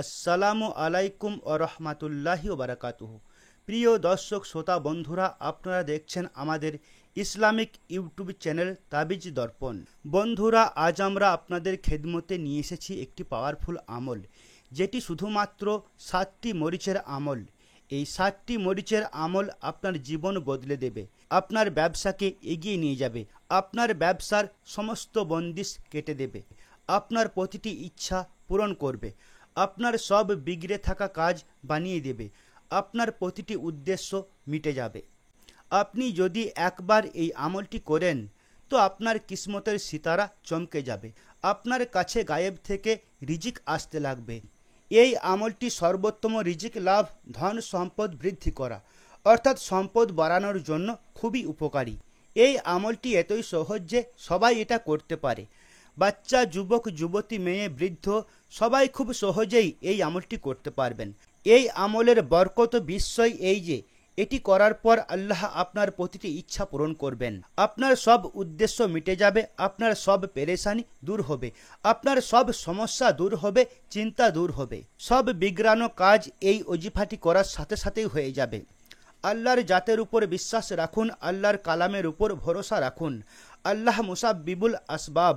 আসসালামু আলাইকুম ও রহমাতুল্লাহি ওয়া বারাকাতুহু। প্রিয় দর্শক শ্রোতা বন্ধুরা, আপনারা দেখছেন আমাদের ইসলামিক ইউটিউব চ্যানেল তাবিজ দর্পণ। বন্ধুরা, আজ আমরা আপনাদের খেদমতে নিয়ে এসেছি একটি পাওয়ারফুল আমল, যেটি শুধুমাত্র 7টি মরিচের আমল। এই 7টি মরিচের আমল আপনার জীবন বদলে দেবে, আপনার ব্যবসাকে এগিয়ে নিয়ে যাবে, আপনার ব্যবসার সমস্ত বন্দিশ কেটে দেবে, আপনার প্রতিটি ইচ্ছা পূরণ করবে, আপনার সব বিগড়ে থাকা কাজ বানিয়ে দেবে, আপনার প্রতিটি উদ্দেশ্য মিটে যাবে। আপনি যদি একবার এই আমলটি করেন তো আপনার কিসমতের সিতারা চমকে যাবে, আপনার কাছে গায়েব থেকে রিজিক আসতে লাগবে। এই আমলটি সর্বোত্তম রিজিক লাভ, ধন সম্পদ বৃদ্ধি করা অর্থাৎ সম্পদ বাড়ানোর জন্য খুবই উপকারী। এই আমলটি এতই সহজ যে সবাই এটা করতে পারে। বাচ্চা, যুবক, যুবতী, মেয়ে, বৃদ্ধ সবাই খুব সহজেই এই আমলটি করতে পারবেন। এই আমলের বরকত বিস্ময় এই যে এটি করার পর আল্লাহ আপনার প্রতিটি ইচ্ছা পূরণ করবেন, আপনার সব উদ্দেশ্য মিটে যাবে, আপনার সব পেরেশানি দূর হবে, আপনার সব সমস্যা দূর হবে, চিন্তা দূর হবে, সব বিগড়ানো কাজ এই ওজিফাটি করার সাথে সাথেই হয়ে যাবে। আল্লাহর জাতের উপর বিশ্বাস রাখুন, আল্লাহর কালামের উপর ভরসা রাখুন। আল্লাহ মুসাব্বিবুল আসবাব,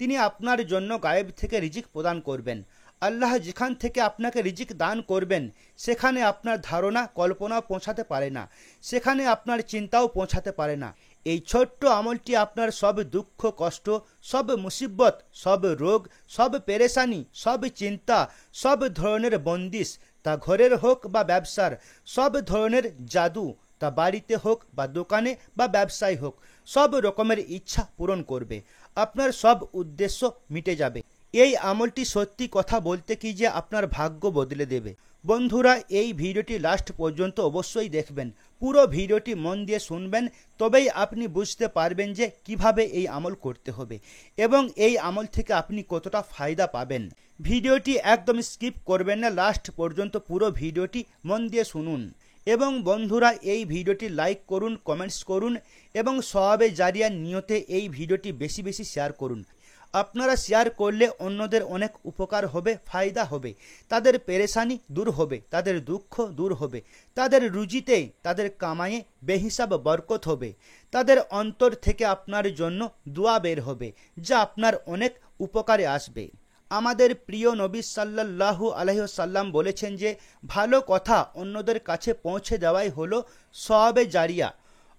তিনি আপনার জন্য গায়েব থেকে রিজিক প্রদান করবেন। আল্লাহ যেখান থেকে আপনাকে রিজিক দান করবেন সেখানে আপনার ধারণা কল্পনা পৌঁছাতে পারে না, সেখানে আপনার চিন্তাও পৌঁছাতে পারে না। এই ছোট্ট আমলটি আপনার সব দুঃখ কষ্ট, সব মুসিবত, সব রোগ, সব পেরেশানি, সব চিন্তা, সব ধরনের বন্দিশ, তা ঘরের হোক বা ব্যবসার, সব ধরনের জাদু, তা বাড়িতে হোক বা দোকানে বা ব্যবসায় হোক, সব রকমের ইচ্ছা পূরণ করবে, আপনার সব উদ্দেশ্য মিটে যাবে। এই আমলটি সত্যি কথা বলতে কি যে আপনার ভাগ্য বদলে দেবে। বন্ধুরা, এই ভিডিওটি লাস্ট পর্যন্ত অবশ্যই দেখবেন, পুরো ভিডিওটি মন দিয়ে শুনবেন, তবেই আপনি বুঝতে পারবেন যে কিভাবে এই আমল করতে হবে এবং এই আমল থেকে আপনি কতটা ফায়দা পাবেন। ভিডিওটি একদম স্কিপ করবেন না, লাস্ট পর্যন্ত পুরো ভিডিওটি মন দিয়ে শুনুন। এবং বন্ধুরা, এই ভিডিওটি লাইক করুন, কমেন্টস করুন এবং সওয়াবে জারিয়ার নিয়তে এই ভিডিওটি বেশি বেশি শেয়ার করুন। আপনারা শেয়ার করলে অন্যদের অনেক উপকার হবে, ফায়দা হবে, তাদের পেরেশানি দূর হবে, তাদের দুঃখ দূর হবে, তাদের রুজিতে, তাদের কামায়ে বেহিসাব বরকত হবে, তাদের অন্তর থেকে আপনার জন্য দোয়া বের হবে যা আপনার অনেক উপকারে আসবে। আমাদের প্রিয় নবী সাল্লাল্লাহু আলাইহি ওয়াসাল্লাম বলেছেন যে ভালো কথা অন্যদের কাছে পৌঁছে দেওয়াই হলো সওয়াবে জারিয়া,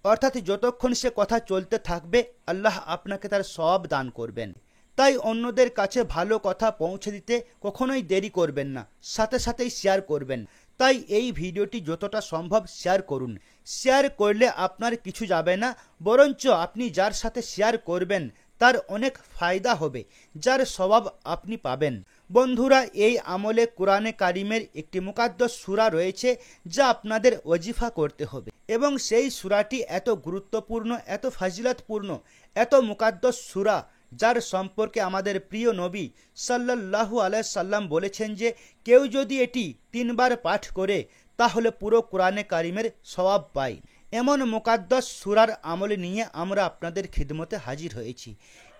অর্থাৎ যতক্ষণ সে কথা চলতে থাকবে আল্লাহ আপনাকে তার সওয়াব দান করবেন। তাই অন্যদের কাছে ভালো কথা পৌঁছে দিতে কখনোই দেরি করবেন না, সাথে সাথেই শেয়ার করবেন। তাই এই ভিডিওটি যতটা সম্ভব শেয়ার করুন। শেয়ার করলে আপনার কিছু যাবে না, বরঞ্চ আপনি যার সাথে শেয়ার করবেন তার অনেক ফায়দা হবে, যার সওয়াব আপনি পাবেন। বন্ধুরা, এই আমলে কোরআনে কারিমের একটি মুকাদ্দাস সূরা রয়েছে যা আপনাদের ওজিফা করতে হবে এবং সেই সূরাটি এত গুরুত্বপূর্ণ, এত ফাজিলতপূর্ণ, এত মুকাদ্দাস সূরা, যার সম্পর্কে আমাদের প্রিয় নবী সাল্লাল্লাহু আলাইহি সাল্লাম বলেছেন যে কেউ যদি এটি 3 বার পাঠ করে তাহলে পুরো কোরআনে কারিমের সওয়াব পায়। এমন মুকাদ্দাস সূরার আমল নিয়ে আমরা আপনাদের খিদমতে হাজির হয়েছি।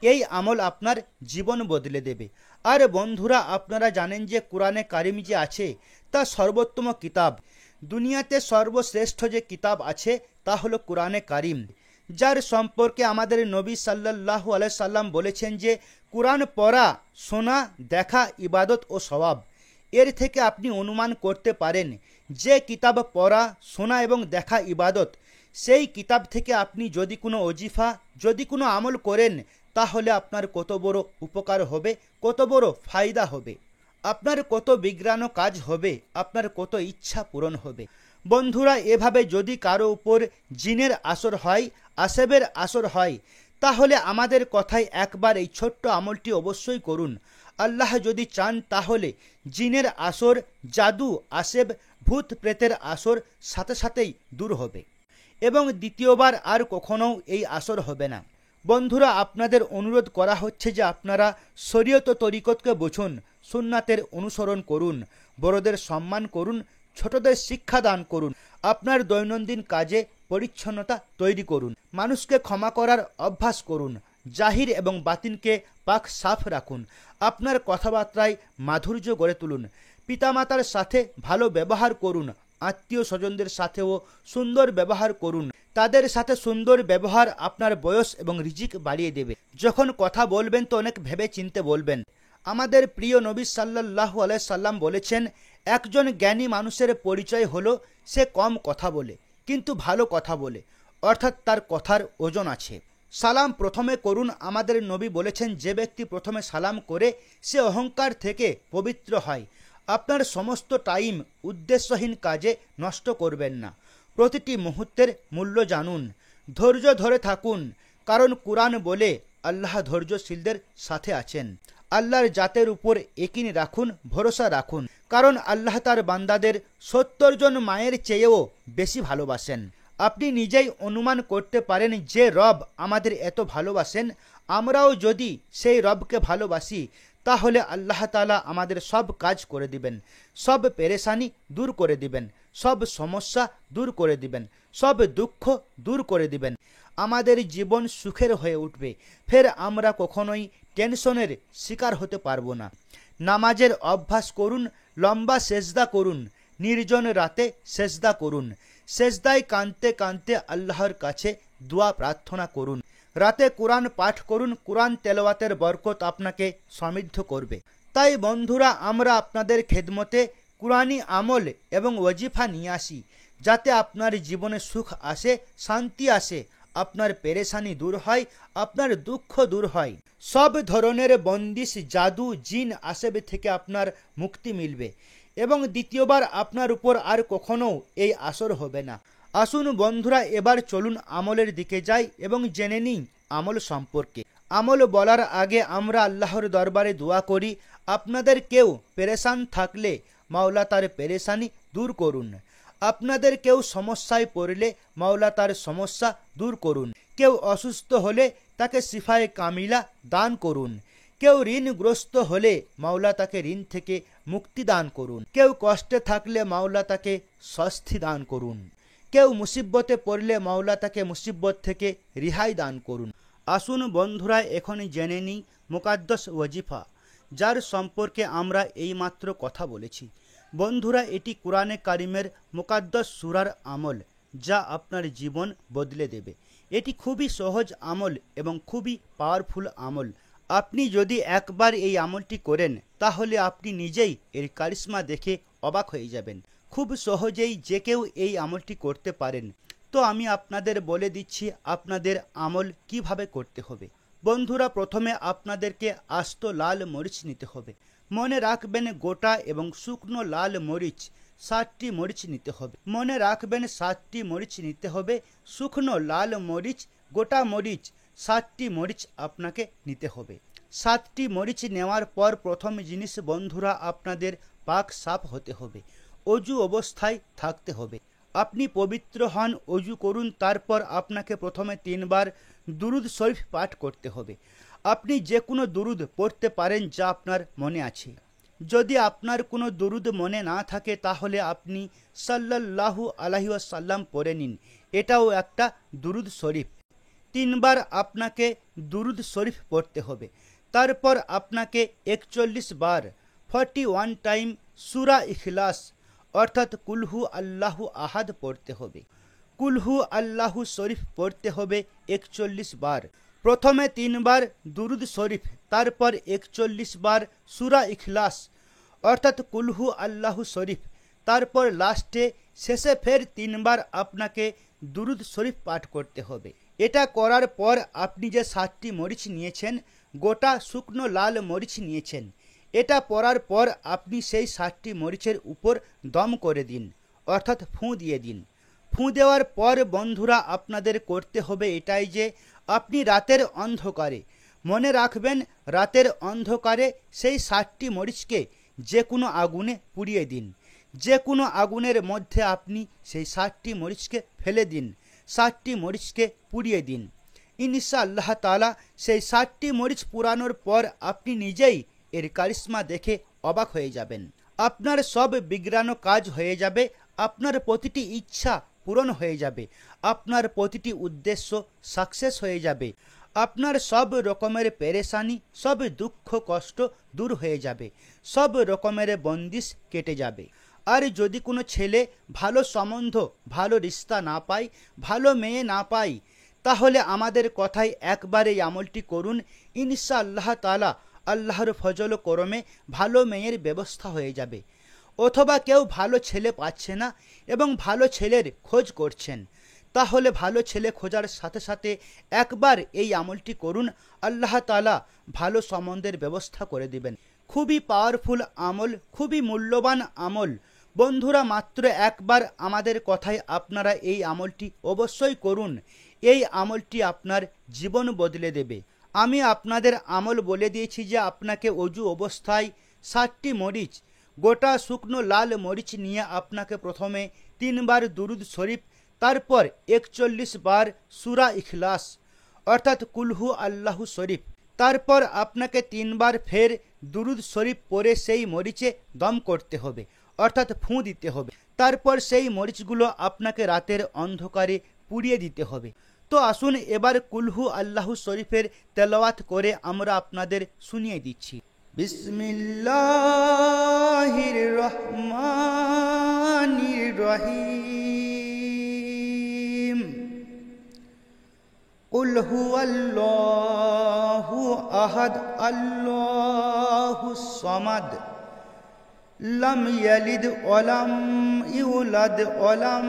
এই আমল আপনার জীবন বদলে দেবে। আর বন্ধুরা, আপনারা জানেন যে কোরআনে কারিম যে আছে তা সর্বোত্তম কিতাব। দুনিয়াতে সর্বশ্রেষ্ঠ যে কিতাব আছে তা হলো কোরআনে কারিম, যার সম্পর্কে আমাদের নবী সাল্লাল্লাহু আলাইহি সাল্লাম বলেছেন যে কোরআন পড়া, শোনা, দেখা ইবাদত ও সওয়াব। এর থেকে আপনি অনুমান করতে পারেন যে কিতাব পড়া, শোনা এবং দেখা ইবাদত, সেই কিতাব থেকে আপনি যদি কোনো ওজিফা, যদি কোনো আমল করেন তাহলে আপনার কত বড় উপকার হবে, কত বড় ফায়দা হবে, আপনার কত বিগড়ানো কাজ হবে, আপনার কত ইচ্ছা পূরণ হবে। বন্ধুরা, এভাবে যদি কারো উপর জিনের আসর হয়, আসেবের আসর হয়, তাহলে আমাদের কথায় একবার এই ছোট্ট আমলটি অবশ্যই করুন। আল্লাহ যদি চান তাহলে জিনের আসর, জাদু, আসেব, ভূত প্রেতের আসর সাথে সাথেই দূর হবে এবং দ্বিতীয়বার আর কখনো এই আসর হবে না। বন্ধুরা, আপনাদের অনুরোধ করা হচ্ছে যে আপনারা শরীয়ত তরিকতকে বুঝুন, সুন্নাতের অনুসরণ করুন, বড়দের সম্মান করুন, ছোটদের শিক্ষা দান করুন, আপনার দৈনন্দিন কাজে পরিচ্ছন্নতা তৈরি করুন, মানুষকে ক্ষমা করার অভ্যাস করুন, জাহির এবং বাতিনকে পাক সাফ রাখুন, আপনার কথাবার্তায় মাধুর্য গড়ে তুলুন। পিতামাতার সাথে ভালো ব্যবহার করুন। আত্মীয় স্বজনদের সাথেও সুন্দর ব্যবহার করুন। তাদের সাথে সুন্দর ব্যবহার আপনার বয়স এবং রিজিক বাড়িয়ে দেবে। যখন কথা বলবেন তো অনেক ভেবে চিনতে বলবেন। আমাদের প্রিয় নবী সাল্লাল্লাহু আলাইহি সাল্লাম বলেছেন, একজন জ্ঞানী মানুষের পরিচয় হলো সে কম কথা বলে কিন্তু ভালো কথা বলে, অর্থাৎ তার কথার ওজন আছে। সালাম প্রথমে করুন। আমাদের নবী বলেছেন, যে ব্যক্তি প্রথমে সালাম করে সে অহংকার থেকে পবিত্র হয়। আপনার সমস্ত টাইম উদ্দেশ্যহীন কাজে নষ্ট করবেন না। প্রতিটি মুহূর্তের মূল্য জানুন। ধৈর্য ধরে থাকুন, কারণ কুরআন বলে আল্লাহ ধৈর্যশীলদের সাথে আছেন। আল্লাহর জাতের উপর ইকিন রাখুন, ভরসা রাখুন, কারণ আল্লাহ তার বান্দাদের 70 জন মায়ের চেয়েও বেশি ভালোবাসেন। আপনি নিজেই অনুমান করতে পারেন যে রব আমাদের এত ভালোবাসেন, আমরাও যদি সেই রবকে ভালোবাসি তাহলে আল্লাহ তাআলা আমাদের সব কাজ করে দিবেন, সব পেরেশানি দূর করে দিবেন, সব সমস্যা দূর করে দিবেন, সব দুঃখ দূর করে দিবেন। আমাদের জীবন সুখের হয়ে উঠবে। ফের আমরা কখনোই টেনশনের শিকার হতে পারবো না। নামাজের অভ্যাস করুন, লম্বা সেজদা করুন, নির্জন রাতে সেজদা করুন। সেজদায় কাঁদতে কাঁদতে আল্লাহর কাছে দোয়া প্রার্থনা করুন। রাতে কোরআন পাঠ করুন। কোরআন তেলাওয়াতের বরকত আপনাকে সমৃদ্ধ করবে। তাই বন্ধুরা, আমরা আপনাদের খেদমতে কুরআনি আমল এবং ওয়াজিফা নিয়ে আসি, যাতে আপনার জীবনে সুখ আসে, শান্তি আসে, আপনার পেরেশানি দূর হয়, আপনার দুঃখ দূর হয়। সব ধরনের বন্দিশ, জাদু, জিন আসেব থেকে আপনার মুক্তি মিলবে এবং দ্বিতীয়বার আপনার উপর আর কখনো এই আসর হবে না। আসুন বন্ধুরা, এবার চলুন আমলের দিকে যাই এবং জেনে নিই আমল সম্পর্কে। আমল বলার আগে আমরা আল্লাহর দরবারে দোয়া করি। আপনাদের কেউ পেরেশান থাকলে মাওলা তার পেরেশানি দূর করুন। আপনাদের কেউ সমস্যায় পড়লে মাওলা তার সমস্যা দূর করুন। কেউ অসুস্থ হলে তাকে শিফায়ে কামিলা দান করুন। কেউ ঋণগ্রস্ত হলে মাওলা তাকে ঋণ থেকে মুক্তি দান করুন। কেউ কষ্টে থাকলে মাওলা তাকে স্বস্তি দান করুন। কেউ মুসিবতে পড়লে মাওলা তাকে মুসিবত থেকে রিহাই দান করুন। আসুন বন্ধুরা, এখনই জেনে নিই মুকাদ্দাস ওয়াজিফা, যার সম্পর্কে আমরা এইমাত্র কথা বলেছি। বন্ধুরা, এটি কোরআনে কারিমের মুকাদ্দাস সূরার আমল, যা আপনার জীবন বদলে দেবে। এটি খুবই সহজ আমল এবং খুবই পাওয়ারফুল আমল। আপনি যদি একবার এই আমলটি করেন তাহলে আপনি নিজেই এর কারিশমা দেখে অবাক হয়ে যাবেন। খুব সহজেই যে কেউ এই আমলটি করতে পারেন। তো আমি আপনাদের বলে দিচ্ছি আপনাদের আমল কিভাবে করতে হবে। বন্ধুরা, প্রথমে আপনাদেরকে আস্ত লাল মরিচ নিতে হবে। মনে রাখবেন, গোটা এবং শুকনো লাল মরিচ 60টি মরিচ নিতে হবে। মনে রাখবেন 60টি মরিচ নিতে হবে। শুকনো লাল মরিচ, গোটা মরিচ 60টি মরিচ আপনাকে নিতে হবে। 7টি মরিচ নেওয়ার পর প্রথম জিনিস বন্ধুরা, আপনাদের পাক সাফ হতে হবে, অজু অবস্থায় থাকতে হবে। আপনি পবিত্র হন, অজু করুন। তারপর আপনাকে প্রথমে 3 বার দুরুদ শরীফ পাঠ করতে হবে। আপনি যে কোনো দুরুদ পড়তে পারেন যা আপনার মনে আছে। যদি আপনার কোনো দুরুদ মনে না থাকে তাহলে আপনি সাল্লাল্লাহু আলাইহি ওয়াসাল্লাম পড়ে নিন, এটাও একটা দুরুদ শরীফ। 3 বার আপনাকে দুরুদ শরীফ পড়তে হবে। তারপর আপনাকে 41 বার 41 টাইম সূরা ইখলাস অর্থাৎ কুলহু আল্লাহু আহাদ পড়তে হবে। কুলহু আল্লাহু শরীফ পড়তে হবে 41 বার। প্রথমে 3 বার দুরুদ শরীফ, তারপর 41 বার সূরা ইখলাস অর্থাৎ কুলহু আল্লাহু শরীফ, তারপর লাস্টে শেষে ফের 3 বার আপনাকে দুরুদ শরীফ পাঠ করতে হবে। এটা করার পর আপনি যে 7টি মরিচ নিয়েছেন, গোটা শুকনো লাল মরিচ নিয়েছেন, এটা পড়ার পর আপনি সেই 7টি মরিচের উপর দম করে দিন, অর্থাৎ ফুঁ দিয়ে দিন। ফুঁ দেওয়ার পর বন্ধুরা, আপনাদের করতে হবে এটাই যে আপনি রাতের অন্ধকারে, মনে রাখবেন রাতের অন্ধকারে সেই 7টি মরিচকে যে কোনো আগুনে পুড়িয়ে দিন। যে কোনো আগুনের মধ্যে আপনি সেই 7টি মরিচকে ফেলে দিন, 7টি মরিচকে পুড়িয়ে দিন। ইনশাআল্লাহ তাআলা সেই 7টি মরিচ পুরানোর পর আপনি নিজেই এর কারিশমা দেখে অবাক হয়ে যাবেন। আপনার সব বিগড়ানো কাজ হয়ে যাবে, আপনার প্রতিটি ইচ্ছা পূরণ হয়ে যাবে, আপনার প্রতিটি উদ্দেশ্য সাকসেস হয়ে যাবে। আপনার সব রকমের পেরেশানি, সব দুঃখ কষ্ট দূর হয়ে যাবে, সব রকমের বন্দিশ কেটে যাবে। আর যদি কোনো ছেলে ভালো সম্বন্ধ, ভালো রিস্তা না পায়, ভালো মেয়ে না পায়, তাহলে আমাদের কথায় একবার এই আমলটি করুন। ইনশাআল্লাহ তাআলা আল্লাহর ফজল করমে ভালো মেয়ের ব্যবস্থা হয়ে যাবে। অথবা কেউ ভালো ছেলে পাচ্ছে না এবং ভালো ছেলের খোঁজ করছেন, তাহলে ভালো ছেলে খোঁজার সাথে সাথে একবার এই আমলটি করুন। আল্লাহ তাআলা ভালো সম্বন্ধের ব্যবস্থা করে দিবেন। খুবই পাওয়ারফুল আমল, খুবই মূল্যবান আমল। বন্ধুরা, মাত্র একবার আমাদের কথায় আপনারা এই আমলটি অবশ্যই করুন। এই আমলটি আপনার জীবন বদলে দেবে। আমি আপনাদের আমল বলে দিয়েছি যে আপনাকে অজু অবস্থায় 60টি মরিচ, গোটা শুকনো লাল মরিচ নিয়ে আপনাকে প্রথমে 3 বার দুরুদ শরীফ, তারপর 41 বার সূরা ইখলাস অর্থাৎ কুলহু আল্লাহু শরীফ, তারপর আপনাকে 3 বার ফের দুরুদ শরীফ পরে সেই মরিচে দম করতে হবে অর্থাৎ ফুঁ দিতে হবে। তারপর সেই মরিচগুলো আপনাকে রাতের অন্ধকারে পুড়িয়ে দিতে হবে। তো আসুন এবার কুলহু আল্লাহু শরীফের তেলাওয়াত করে আমরা আপনাদের শুনিয়ে দিচ্ছি। বিসমিল্লাহির রহমানির রহিম। কুল হুয়াল্লাহু আহাদ আল্লাহুস সামাদ লাম ইয়ালিদ ওয়া লাম ইউলাদ ওয়া লাম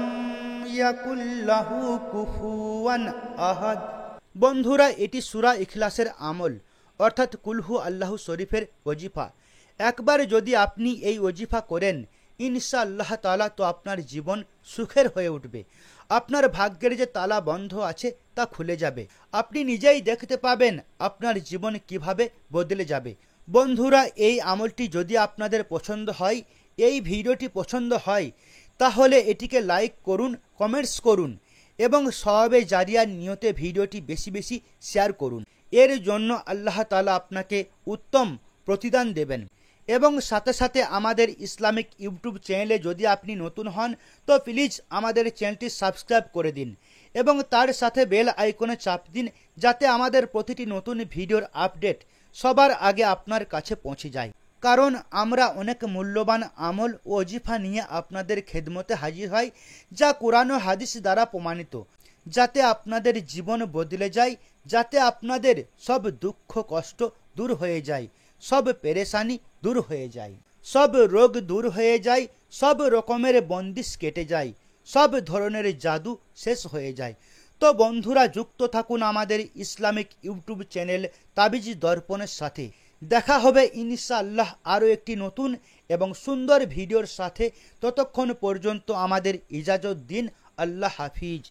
ইয়াকুল লাহু কুফুয়ান আহাদ। বন্ধুরা, এটি সূরা ইখলাসের আমল অর্থাৎ কুলহু আল্লাহু শরীফের ওজিফা। একবার যদি আপনি এই ওজিফা করেন ইনশাআল্লাহ তাআলা, তো আপনার জীবন সুখের হয়ে উঠবে। আপনার ভাগ্যের যে তালা বন্ধ আছে তা খুলে যাবে। আপনি নিজেই দেখতে পাবেন আপনার জীবন কিভাবে বদলে যাবে। বন্ধুরা, এই আমলটি যদি আপনাদের পছন্দ হয়, এই ভিডিওটি পছন্দ হয়, তাহলে এটিকে লাইক করুন, কমেন্টস করুন এবং সওয়াবে জারিয়ার নিয়তে ভিডিওটি বেশি বেশি শেয়ার করুন। এর জন্য আল্লাহ তাআলা আপনাকে উত্তম প্রতিদান দেবেন। এবং সাথে সাথে আমাদের ইসলামিক ইউটিউব চ্যানেলে যদি আপনি নতুন হন, তো প্লিজ আমাদের চ্যানেলটি সাবস্ক্রাইব করে দিন এবং তার সাথে বেল আইকনে চাপ দিন, যাতে আমাদের প্রতিটি নতুন ভিডিওর আপডেট সবার আগে আপনার কাছে পৌঁছে যায়। কারণ আমরা অনেক মূল্যবান আমল ও ওজিফা নিয়ে আপনাদের খেদমতে হাজির হয়, যা কোরআন ও হাদিস দ্বারা প্রমাণিত, যাতে আপনাদের জীবন বদলে যায়, যাতে আপনাদের সব দুঃখ কষ্ট দূর হয়ে যায়, সব পেরেশানি দূর হয়ে যায়, সব রোগ দূর হয়ে যায়, সব রকমের বন্দিশ কেটে যায়, সব ধরনের জাদু শেষ হয়ে যায়। তো বন্ধুরা, যুক্ত থাকুন আমাদের ইসলামিক ইউটিউব চ্যানেল তাবিজ দর্পণের সাথে। দেখা হবে ইনশাআল্লাহ আরও একটি নতুন এবং সুন্দর ভিডিওর সাথে। ততক্ষণ পর্যন্ত আমাদের ইজাজত দিন। আল্লাহ হাফিজ।